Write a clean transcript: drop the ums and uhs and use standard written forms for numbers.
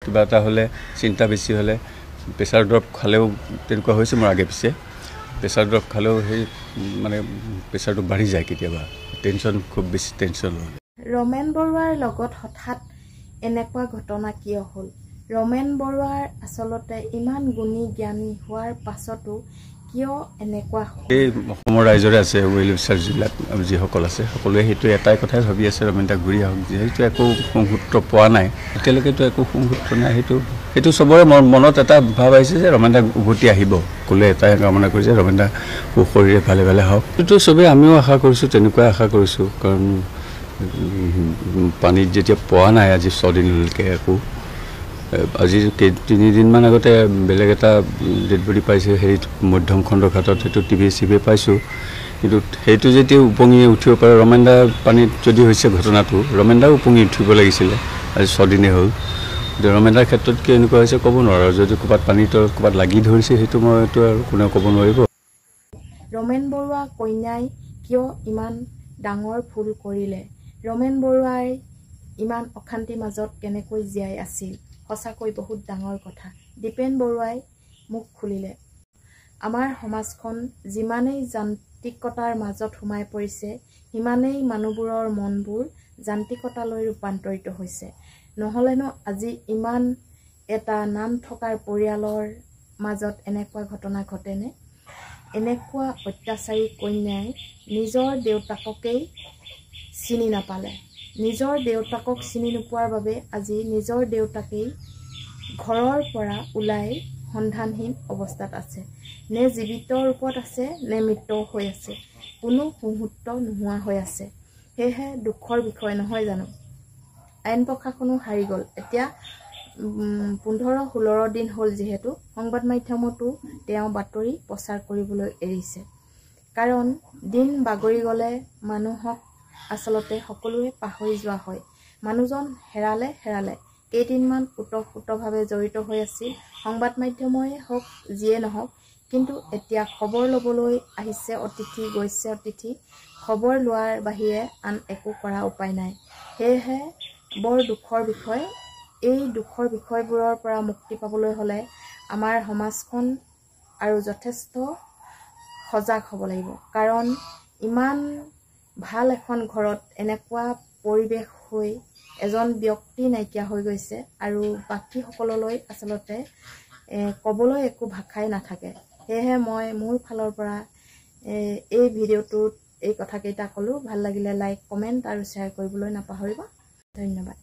কিবা এটা হ'লে চিন্তা বেছি হ'লে প্ৰেছাৰ ড্ৰপ খালেও তেনেকুৱা হৈছে মোৰ আগে পিছে প্ৰেছাৰ ড্ৰপ খালেও সেই মানে প্ৰেছাৰটো বাঢ়ি যায় কেতিয়াবা টেনশ্যন খুব বেছি টেনশ্যন হয় ৰমেন বৰুৱাৰ লগত হঠাৎ এনেকুৱা ঘটনা কিয় হ'ল ৰমেন বৰুৱাৰ আচলতে ইমান গুণী জ্ঞানী হোৱাৰ পাছতো কিয় এনেকুৱা এই অসমৰ ৰাইজৰে আছে ৱেল উইচাৰ যিসকল আছে সকলোৱে সেইটো এটাই কথাই ভাবি আছে ৰমেন দা ঘূৰি আহক যিহেতু একো সংসূত্ৰ পোৱা নাই এতিয়ালৈকেতো একো সংসূত্ৰ নাই সেইটো চবৰে মনত এটা ভাৱ আহিছে যে ৰমেন দা উভতি আহিব ক'লে এটাই কামনা কৰিছে ৰমেন দা সুশৰীৰে ভালে ভালে হওক সেইটো চবেই আমিও আশা কৰিছোঁ তেনেকুৱাই আশা কৰিছোঁ কাৰণ পানীত যেতিয়া পোৱা নাই আজি 6 দিনলৈকে একো আজি 3 দিনমান আগতে বেলেগ এটা ডেড বডি পাইছে হেৰিত মধ্যম খণ্ড ঘাটত সেইটো টিভি পাইছোঁ কিন্তু সেইটো যেতিয়া উপঙি উঠিব পাৰে ৰমেন দা পানীত যদি হৈছে ঘটনাটো ৰমেন দাও উপঙি উঠিব লাগিছিলে আজি 6 দিনেই হ'ল ৰমেন দাৰ ক্ষেত্ৰত কি এনেকুৱা হৈছে ক'ব নোৱাৰোঁ যদি ক'ৰবাত পানীত ক'ৰবাত লাগি ধৰিছে সেইটো মইতো আৰু কোনেও ক'ব নোৱাৰিব ৰমেন বৰুৱা কন্যাই কিয় ইমান ডাঙৰ ভুল কৰিলে ৰমেন বৰুৱাই ইমান অশান্তিৰ মাজত কেনেকৈ জীয়াই আছিল সঁচাকৈ বহুত ডাঙৰ কথা দীপেন বৰুৱাই মুখ খুলিলে আমাৰ সমাজখন যিমানেই যান্ত্ৰিকতাৰ মাজত সোমাই পৰিছে সিমানেই মানুহবোৰৰ মনবোৰ যান্ত্ৰিকতালৈ ৰূপান্তৰিত হৈছে নহ'লেনো আজি ইমান এটা নাম থকাৰ পৰিয়ালৰ মাজত এনেকুৱা ঘটনা ঘটেনে এনেকুৱা অত্যাচাৰী কন্যাই নিজৰ দেউতাককেই চিনি নাপালে নিজৰ দেউতাকক চিনি নোপোৱাৰ বাবে আজি নিজৰ দেউতাকেই ঘৰৰ পৰা ওলাই সন্ধানহীন অৱস্থাত আছে নে জীৱিত ৰূপত আছে নে মৃত হৈ আছে কোনো মুহূৰ্ত নোহোৱা হৈ আছে সেয়েহে দুখৰ বিষয় নহয় জানো আইন প্ৰশাসনো হাৰি গ'ল এতিয়া 15-16 দিন হ'ল যিহেতু সংবাদ মাধ্যমতো তেওঁ বাতৰি প্ৰচাৰ কৰিবলৈ এৰিছে কাৰণ দিন বাগৰি গ'লে মানুহক আচলতে সকলোৱে পাহৰি যোৱা হয় মানুহজন হেৰালে কেইদিনমান ওতঃপ্ৰোতভাৱে জড়িত হৈ আছিল সংবাদ মাধ্যমই হওক যিয়ে নহওক কিন্তু এতিয়া খবৰ ল'বলৈ আহিছে অতিথি গৈছে অতিথি খবৰ লোৱাৰ বাহিৰে আন একো কৰা উপায় নাই সেয়েহে বৰ দুখৰ বিষয় এই দুখৰ বিষয়বোৰৰ পৰা মুক্তি পাবলৈ হ'লে আমাৰ সমাজখন আৰু যথেষ্ট সজাগ হ'ব লাগিব কাৰণ ইমান ভাল এখন ঘৰত এনেকুৱা পৰিৱেশ হৈ এজন ব্যক্তি নাইকিয়া হৈ গৈছে আৰু বাকী সকললৈ আচলতে ক'বলৈ একো ভাষাই নাথাকে সেয়েহে মই মোৰ ফালৰ পৰা এই ভিডিঅ'টোত এই কথাকেইটা ক'লোঁ ভাল লাগিলে লাইক কমেণ্ট আৰু শ্বেয়াৰ কৰিবলৈ নাপাহৰিব ধন্যবাদ